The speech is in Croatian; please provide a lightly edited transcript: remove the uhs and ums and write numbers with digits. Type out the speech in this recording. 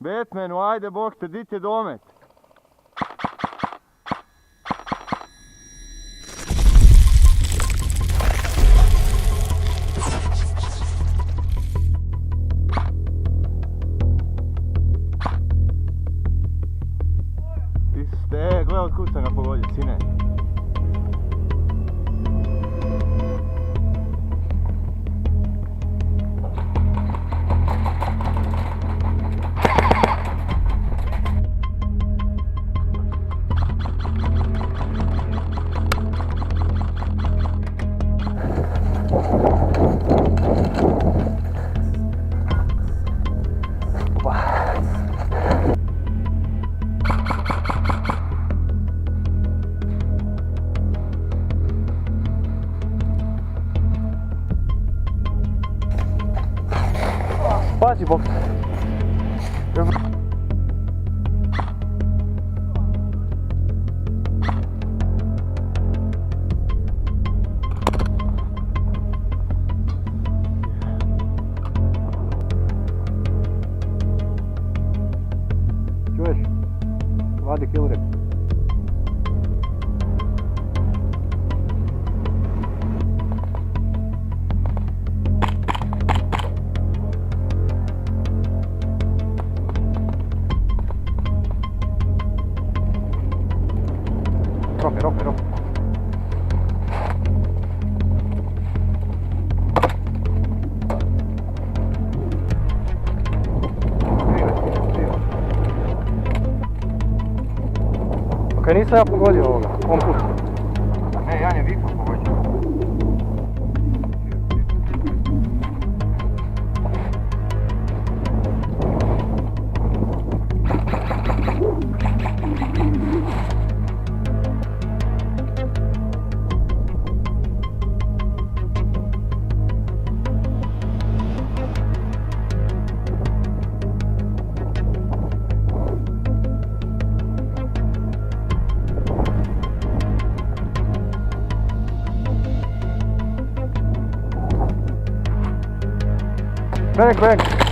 Batmanu, ajde bog te, di ti je domet? Ti ste, gledaj od kud sam ga pogodio, sine. Pazi bok. Čuješ? Vadi kilurek. Ropi. Kaj nisam ja pogodio ovoga, on put. Ne, Jan je Vikos pogodio. Back.